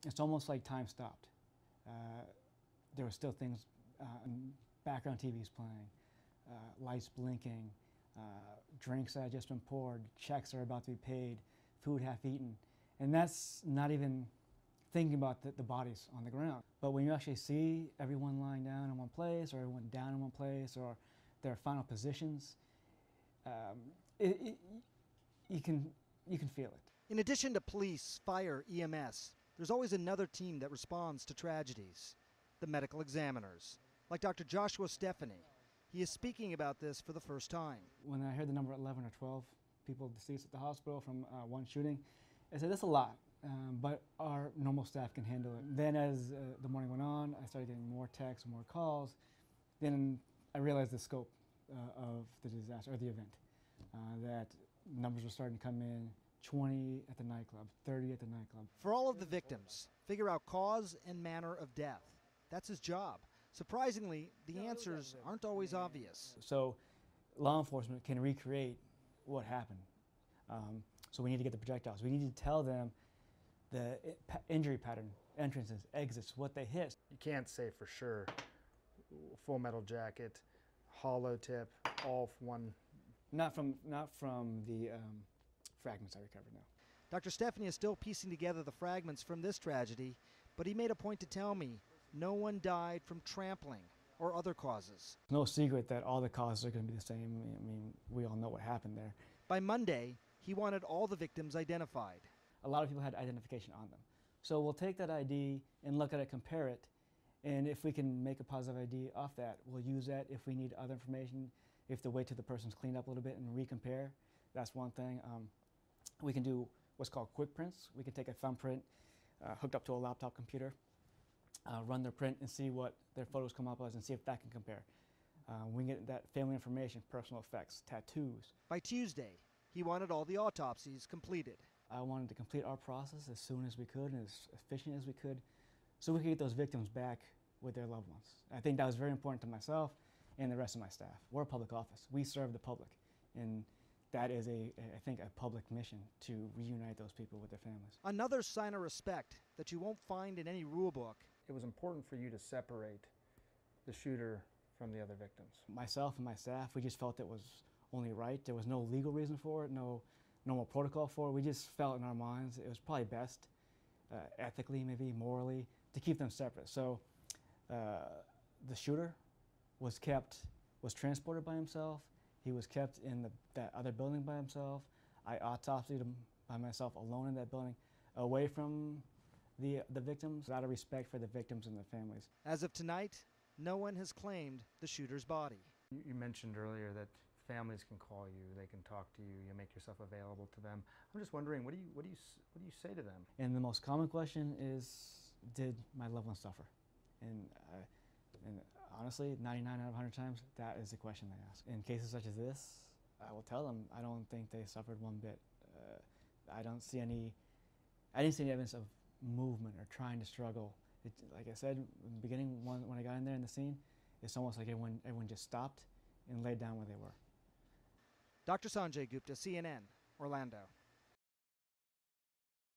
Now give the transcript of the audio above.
it's almost like time stopped. There were still things, background TVs playing, lights blinking, drinks that had just been poured, checks that are about to be paid, food half eaten. And that's not even thinking about the bodies on the ground. But when you actually see everyone lying down in one place, or everyone down in one place, or their final positions, you can feel it. In addition to police, fire, EMS, there's always another team that responds to tragedies, the medical examiners, like Dr. Joshua Stephany. He is speaking about this for the first time. When I heard the number 11 or 12 people deceased at the hospital from one shooting, I said, that's a lot, but our normal staff can handle it. Then as the morning went on, I started getting more texts, more calls. Then I realized the scope of the disaster, or the event, that numbers were starting to come in, 20 at the nightclub, 30 at the nightclub. For all of the victims, figure out cause and manner of death. That's his job. Surprisingly, the answers aren't always obvious. So law enforcement can recreate what happened. So we need to get the projectiles. We need to tell them the injury pattern, entrances, exits, what they hit. You can't say for sure, full metal jacket, hollow tip, all one. Not from the fragments I recovered now. Dr. Stephany is still piecing together the fragments from this tragedy, but he made a point to tell me no one died from trampling or other causes. No secret that all the causes are going to be the same. I mean, we all know what happened there. By Monday, he wanted all the victims identified. A lot of people had identification on them. So we'll take that ID and look at it, compare it, and if we can make a positive ID off that, we'll use that. If we need other information, if the wait till the person's cleaned up a little bit and recompare, that's one thing. We can do what's called quick prints. We can take a thumbprint hooked up to a laptop computer, run their print and see what their photos come up as and see if that can compare. We can get that family information, personal effects, tattoos. By Tuesday, he wanted all the autopsies completed. I wanted to complete our process as soon as we could and as efficient as we could so we could get those victims back with their loved ones. I think that was very important to myself and the rest of my staff. We're a public office. We serve the public, and that is, I think, a public mission to reunite those people with their families. Another sign of respect that you won't find in any rule book. It was important for you to separate the shooter from the other victims. Myself and my staff, we just felt it was only right. There was no legal reason for it, no normal protocol for it. We just felt in our minds it was probably best, ethically, maybe morally, to keep them separate. So the shooter was transported by himself. He was kept in that other building by himself. I autopsied him by myself alone in that building, away from the victims, out of respect for the victims and their families. As of tonight, no one has claimed the shooter's body. You mentioned earlier that families can call you, they can talk to you, you make yourself available to them. I'm just wondering, what do you say to them? And the most common question is, did my loved one suffer? And honestly, 99 out of 100 times, that is the question they ask. In cases such as this, I will tell them I don't think they suffered one bit. I didn't see any evidence of movement or trying to struggle. Like I said in the beginning, when I got in there in the scene, it's almost like everyone just stopped and laid down where they were. Dr. Sanjay Gupta, CNN, Orlando.